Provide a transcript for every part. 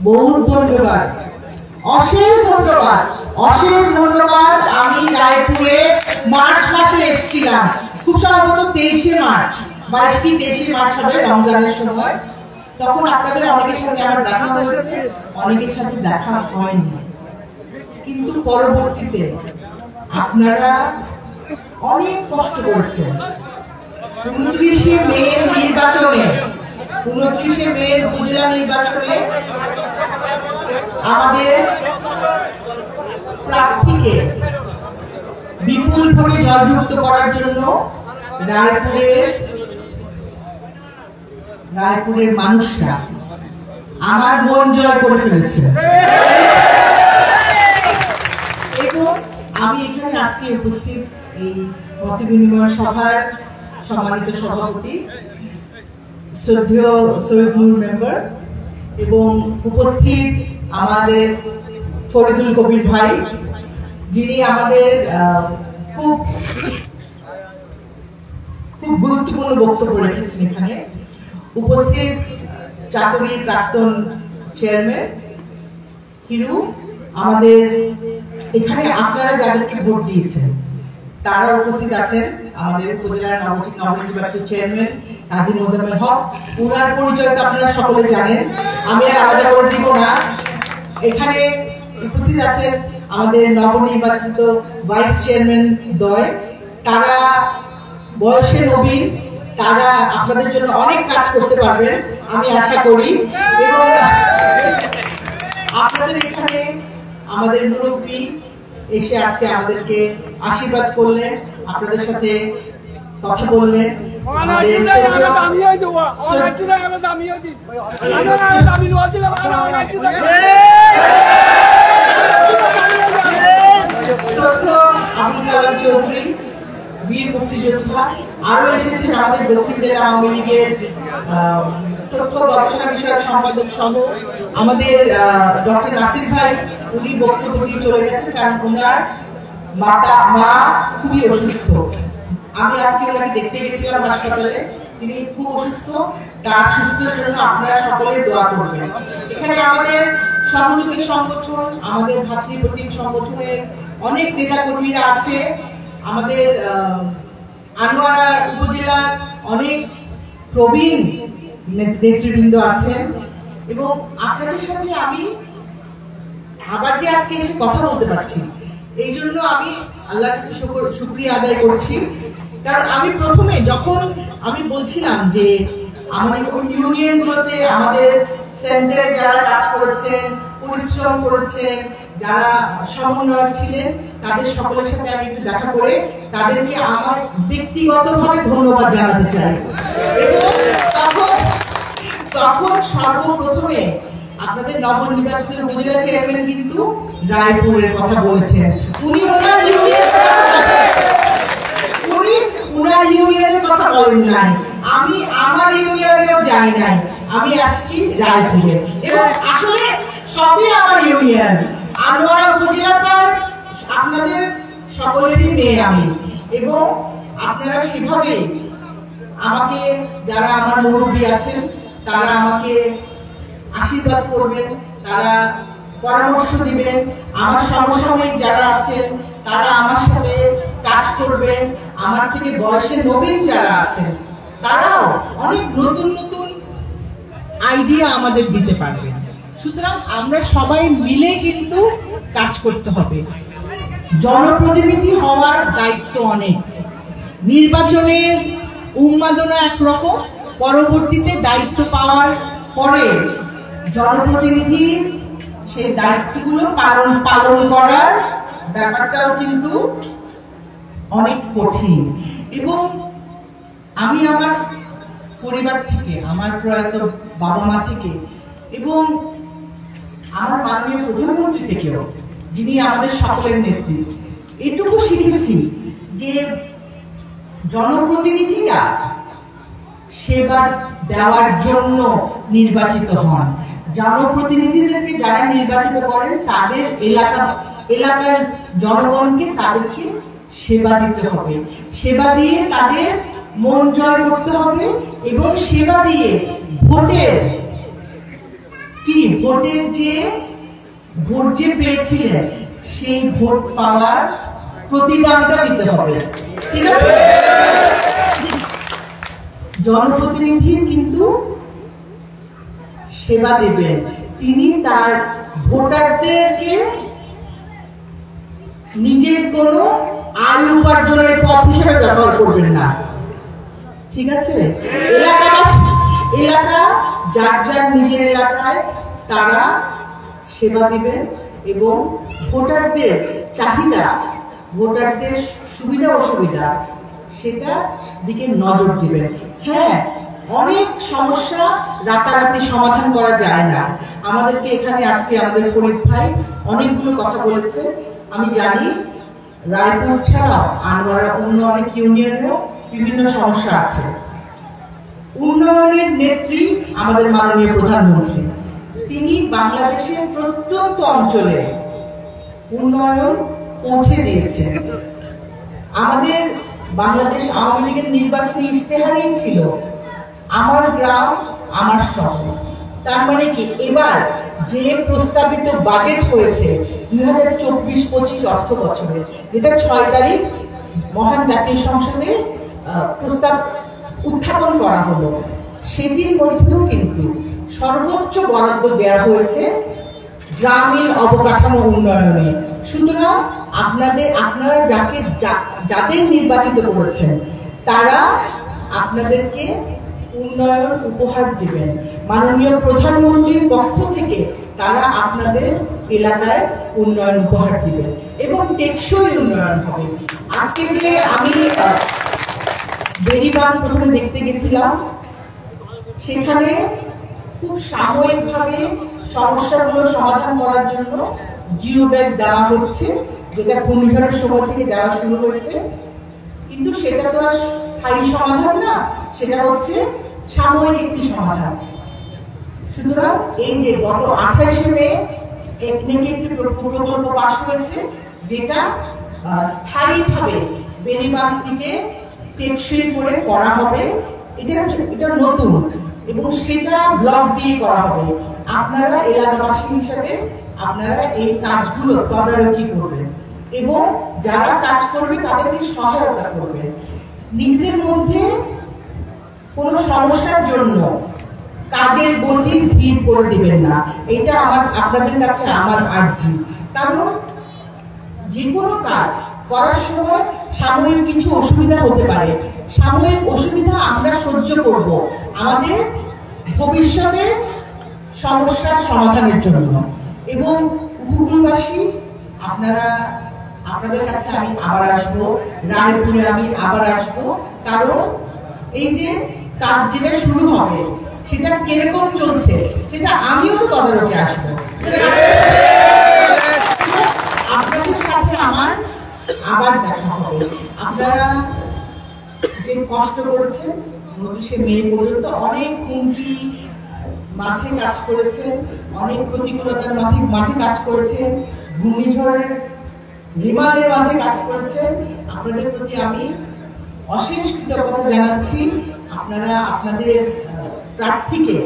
বহুত ধন্যবাদ, অশেষ ধন্যবাদ, অশেষ ধন্যবাদ। আমি রায়পুরে মার্চ মাসে এসেছিলাম, খুব সম্ভবত 23শে মার্চ, 22 কি 23শে মার্চ হবে রমজানের সময়। তখন আপনাদের অনেকের সাথে আমার দেখা হয়েছে, অনেকের সাথে দেখা হয়নি, কিন্তু পরবর্তীতে আপনারা অনেক কষ্ট করেছেন। 29শে মে নির্বাচনে, 29শে মে উপজেলা নির্বাচনে আমাদের প্রার্থীকে বিপুল ভোটে জয়যুক্ত করার জন্য রায়পুরের মানুষরা আমার মন জয় করে ফেলেছে। এবং আমি এখানে আজকে উপস্থিত এই মত বিনিময় সভার সম্মানিত সভাপতি শ্রদ্ধেয় সৈয়দ নূর মেম্বার এবং উপস্থিত আমাদের ফরিদুল কবির ভাই, যিনি আমাদের খুব গুরুত্বপূর্ণ বক্তব্য রেখেছেন এখানে উপস্থিত, চাকরির প্রাক্তন চেয়ারম্যান হিরু, আমাদের এখানে আপনারা যাদেরকে ভোট দিয়েছেন তারা উপস্থিত আছেন, আমাদের উপজেলার নবনির্বাচিত চেয়ারম্যান কাজী মোজাম্মেল হক, উনার পরিচয় তো আপনারা সকলে জানেন, আমি আর আলাদা করে দিব না। এখানে উপস্থিত আছেন আমাদের নবনির্বাচিত ভাইস চেয়ারম্যান দ্বয়, তারা বয়সে নবীন, তারা আপনাদের জন্য অনেক কাজ করতে পারবেন আমি আশা করি। এবং আপনাদের এখানে আমাদের মুরব্বী এসে আজকে আমাদেরকে আশীর্বাদ করলেন, আপনাদের সাথে কথা বললেন। আবুল কালাম চৌধুরী বীর মুক্তিযোদ্ধা, আরো এসেছেন আমাদের দক্ষিণ জেলা আওয়ামী লীগের তথ্য গবেষণা বিষয়ক সম্পাদক সহ আমাদের ডক্টর নাসির ভাই, উনি বক্তব্য দিয়ে চলে গেছেন কারণ ওনার মা খুবই অসুস্থ। আমি আজকে ওনাকে দেখতে গেছিলাম হাসপাতালে, তিনি খুব অসুস্থ, তার সুস্থতার জন্য আপনারা সকলে দোয়া করবেন। এখানে আমাদের সহযোগী সংগঠন, আমাদের ভাতৃপ্রতিম সংগঠনের অনেক নেতা কর্মীরা আছে, আমাদের আনোয়ারা উপজেলার অনেক প্রবীণ নেতৃবৃন্দ আছেন এবং আপনাদের সাথে আমি আবার যে আজকে এসে কথা বলতে পারছি এই জন্য আমি আল্লাহর কাছে শুকরিয়া আদায় করছি। কারণ আমি প্রথমে যখন আমি বলছিলাম যে আমাদের ইউনিয়ন গুলোতে আমাদের সেন্টারে যারা কাজ করেছেন, পরিশ্রম করেছেন, যারা সমন্বয়ক ছিলেন, তাদের সকলের সাথে আমি একটু দেখা করে তাদেরকে আমার ব্যক্তিগতভাবে ধন্যবাদ জানাতে চাই। এবং তখন সর্বপ্রথমে আপনাদের নবনির্বাচিত উপজেলা চেয়ারম্যান কিন্তু রায়পুরের কথা বলেছেন। উনি ওনার ইউনিয়নের কথা বলেন নাই, আমি আমার ইউনিয়নেও যাই নাই, আমি আসছি রায়পুরে। এবং আসলে সবই আমার ইউনিয়ন, আনোয়ারা উপজেলাটার আপনাদের সকলেরই মেয়ে আমি, এবং আপনারা সেভাবে আমাকে, যারা আমার মুরব্বী আছেন তারা আমাকে আশীর্বাদ করবেন, তারা পরামর্শ দিবেন, আমার সমসাময়িক যারা আছেন তারা আমার সাথে কাজ করবেন, আমার থেকে বয়সে নবীন যারা আছেন তারাও অনেক নতুন নতুন আইডিয়া আমাদের দিতে পারবেন। সুতরাং আমরা সবাই মিলে কিন্তু কাজ করতে হবে। জনপ্রতিনিধি হওয়ার দায়িত্ব অনেক, নির্বাচনের উন্মাদনা একরকম, পরবর্তীতে দায়িত্ব পাওয়ার পরে জনপ্রতিনিধির সেই দায়িত্বগুলো পালন করার ব্যাপারটাও কিন্তু অনেক কঠিন। এবং আমি আমার পরিবার থেকে, আমার প্রয়াত বাবা মা থেকে এবং আমার মাননীয় প্রধানমন্ত্রী থেকেও, যিনি আমাদের সকলের নেত্রী, এটুকু শিখেছি যে জনপ্রতিনিধিরা সেবা দেওয়ার জন্য নির্বাচিত হন। জনপ্রতিনিধিদেরকে যারা নির্বাচিত করেন তাদের এলাকার জনগণকে তাদেরকে সেবা দিতে হবে, সেবা দিয়ে তাদের মন জয় করতে হবে এবং সেবা দিয়ে ভোটের কি ভোটের যে ভোট যে পেয়েছিলেন সেই ভোট পাওয়ার প্রতিদানটা দিতে হবে, ঠিক আছে? জনপ্রতিনিধির কিন্তু সেবা দেবেন, তিনি তার ভোটারদেরকে নিজের কোনো আয় উপার্জনের পথ হিসেবে ব্যবহার করবেন না, ঠিক আছে? এলাকা যার যার নিজের এলাকায় তারা সেবা দিবেন এবং ভোটারদের চাহিদা, ভোটারদের সুবিধা অসুবিধা সেটা দিকে নজর দিবেন। হ্যাঁ, অনেক সমস্যা রাতারাতি সমাধান করা যায় না। আমাদেরকে এখানে আজকে আমাদের ফরিদ ভাই অনেকগুলো কথা বলেছে। আমি জানি রায়পুর ছাড়াও আনোয়ারা অন্য অনেক ইউনিয়নেও বিভিন্ন সমস্যা আছে। উন্নয়নের নেত্রী আমাদের মাননীয় প্রধানমন্ত্রী, তিনি বাংলাদেশের প্রত্যন্ত অঞ্চলে উন্নয়ন পৌঁছে দিয়েছেন। আমাদের বাংলাদেশ আওয়ামী লীগের নির্বাচনী ইশতেহারেই ছিল আমার গ্রাম আমার শহর। তার মানে কি, এবার যে প্রস্তাবিত বাজেট হয়েছে 2024-25 অর্থ বছরে, যেটা 6 তারিখ মহান জাতীয় সংসদে প্রস্তাব উত্থাপন করা হলো, সেটির মধ্যেও কিন্তু সর্বোচ্চ বরাদ্দ দেওয়া হয়েছে গ্রামীণ অবকাঠামো উন্নয়নে। সুতরাং আপনারা যাদের নির্বাচিত করেছেন তারা আপনাদেরকে উন্নয়ন উপহার দিবেন। মাননীয় প্রধানমন্ত্রীর পক্ষ থেকে তারা আপনাদের এলাকায় উন্নয়ন উপহার দিবেন এবং টেকসই উন্নয়ন হবে। আজকে যে আমি বেড়িবাঁধ প্রথমে দেখতে গেছিলাম, সেখানে খুব সাময়িকভাবে সমস্যাগুলো সমাধান করার জন্য জিও ব্যাগ দেওয়া হচ্ছে, যেটা ঘূর্ণিঝড়ের সময় থেকে দেওয়া শুরু হয়েছে। কিন্তু সেটা তো আর স্থায়ী সমাধান না, সেটা হচ্ছে সাময়িক একটি সমাধান। সুতরাং এই যে গত 28 মে একটি প্রকল্প পাস হয়েছে, যেটা স্থায়ীভাবে বেড়িবাঁধটিকে টেকসই করে করা হবে। এটা নতুন এবং সেটা ব্লক দিয়ে করা হবে। আপনারা এলাকাবাসী হিসেবে আপনারা এই কাজগুলো তদারকি করবেন এবং যারা কাজ করবে তাদেরকে সহায়তা করবেন। নিজেদের মধ্যে কোনো সমস্যার জন্য কাজের গতি ধীর করে দিবেন না, এটা আপনাদের কাছে আমার আর্জি। কারণ যে কোনো কাজ করার সময় সাময়িক কিছু অসুবিধা হতে পারে, সাময়িক অসুবিধা আমরা সহ্য করব আমাদের ভবিষ্যতের সমস্যার সমাধানের জন্য। এবং উপকূলবাসী, আপনাদের কাছে আমি আবার আসবো, রায়পুরে আমি আবার আসবো, কারণ এই যে কাজ যেটা শুরু হবে সেটা কিরকম চলছে সেটা আমিও তো তদারকি আসবো। আপনাদের সাথে আমার আবার দেখা হবে। আপনারা যে কষ্ট করেছেন 29শে মে পর্যন্ত, অনেক হুমকি মাঝে কাজ করেছেন, অনেক প্রতিকূলতার মাঝে কাজ করেছেন, ঘূর্ণিঝড়ের হিমালয়ের মাঝে কাজ করেছেন। আপনাদের প্রতি আমি অশেষ কৃতজ্ঞতা জানাচ্ছি। আপনারা আপনাদের প্রার্থীকে,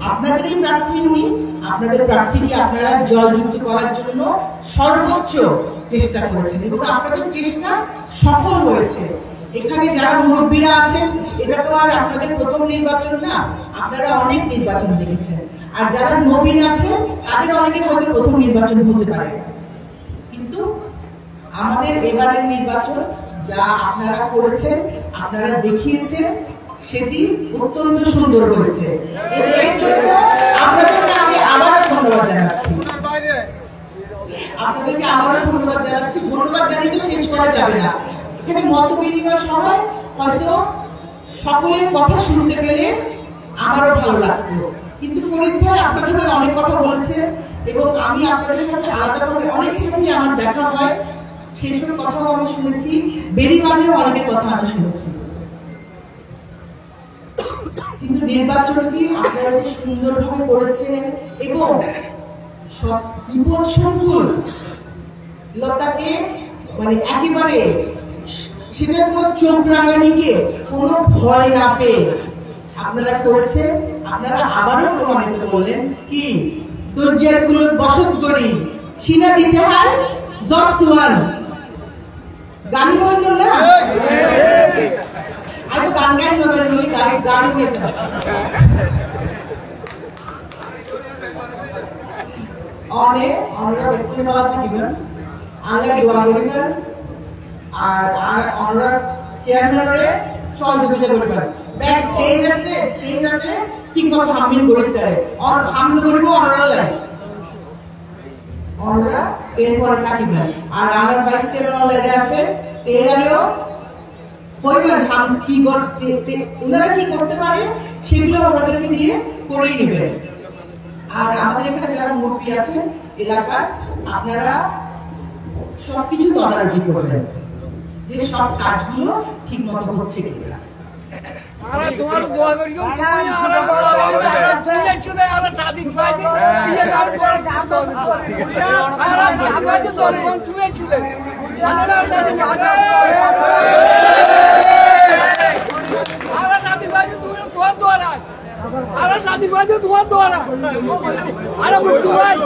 আপনাদেরই প্রার্থী উনি, আপনাদের প্রার্থীকে আপনারা জয়যুক্ত করার জন্য সর্বোচ্চ চেষ্টা করেছেন এবং আপনাদের চেষ্টা সফল হয়েছে। এখানে যারা মুরব্বীরা আছেন, এটা তো আর আপনাদের প্রথম নির্বাচন না, আপনারা অনেক নির্বাচন দেখেছেন। আর যারা নবীন আছে তাদের অনেকে হয়তো প্রথম নির্বাচন হতে পারে, কিন্তু আমাদের এবারের নির্বাচন যা আপনারা করেছেন, আপনারা দেখিয়েছেন, সেটি অত্যন্ত সুন্দর হয়েছে। এর জন্য আপনাদেরকে আমি আবারও ধন্যবাদ জানাচ্ছি। ধন্যবাদ জানিয়ে তো শেষ করা যাবে না। এখানে মত বিনিময় সভায় হয়তো সকলের কথা শুনতে পেলে আমারও ভালো লাগতো, কিন্তু ফরিদ ভাই আপনাদের হয়ে অনেক কথা বলেছে এবং আমি আপনাদের সাথে আলাদাভাবে অনেকের সাথে আমার দেখা হয়, সেসব কথাও আমি শুনেছি, বেড়িবাঁধেও অনেকের কথা আমি শুনেছি। কিন্তু নির্বাচনটি আপনারা যে সুন্দরভাবে করেছেন এবং সব বিপদসংকুল লতাকে একেবারে সেটা কোনো চোখ রাঙানিকে কোনো ভয় না পেয়ে আপনারা করেছেন, আপনারা আবারও প্রমাণিত করলেন কি দুর্জের কুলত বসত করি সিনা দিতে হয় জতুয়ান গানি বলল না আজ গান গাই নতুন নই গাড়ি গাড়ি নিতে অনেক আমরা ব্যক্তি বলা থাকিবেন আল্লাহ দোয়া করিবেন আর আমরা চেয়ারম্যানের সহযোগিতা করবেন ব্যাগ তেজ আছে ঠিক মতো হামিল করতে পারে হামদ করবো অনরাল আমরা এরপরে থাকিবেন আর আমার ভাইস চেয়ারম্যান লেগে আছে এরাও হইবেন হাম কি করতে ওনারা কি করতে পারে সেগুলো ওনাদেরকে দিয়ে করেই নেবেন আর আমাদের এখানে যারা মুরব্বী আছে এলাকার আপনারা সবকিছু তদারকি করবেন যে সব কাজগুলো ঠিক মতো হচ্ছে কিনা তোমার দোয়া করিও তুমি আর চুদে আর সাদিক ভাই দিয়ে গাল করে আর আমরা যে দরবান তুমি চুদে আর সাদিক ভাই তুমি তোমার দোয়া আর সাদিক ভাই তোমার দোয়া আর মুক্তি ভাই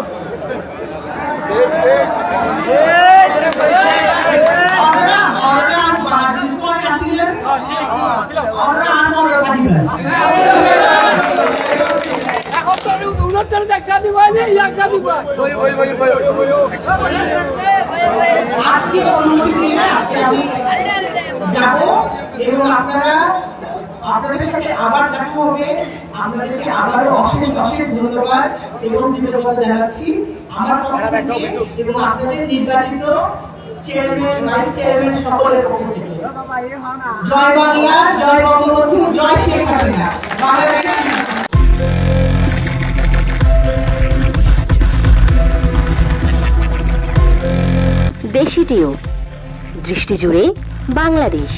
আজকে অনুমতি দিলে আজকে আমি যাবো এবং আপনাদের সাথে আবার দেখা হবে আপনাদেরকে আবারও অশেষ ধন্যবাদ এবং কৃতজ্ঞতা জানাচ্ছি আমার পক্ষ থেকে এবং আপনাদের নির্বাচিত চেয়ারম্যান ভাইস চেয়ারম্যান সকলের পক্ষ থেকে জয় বাংলা জয় বঙ্গবন্ধু জয় শেখ হাসিনা বাংলাদেশ দেশি টিউব দৃষ্টি জুড়ে বাংলাদেশ।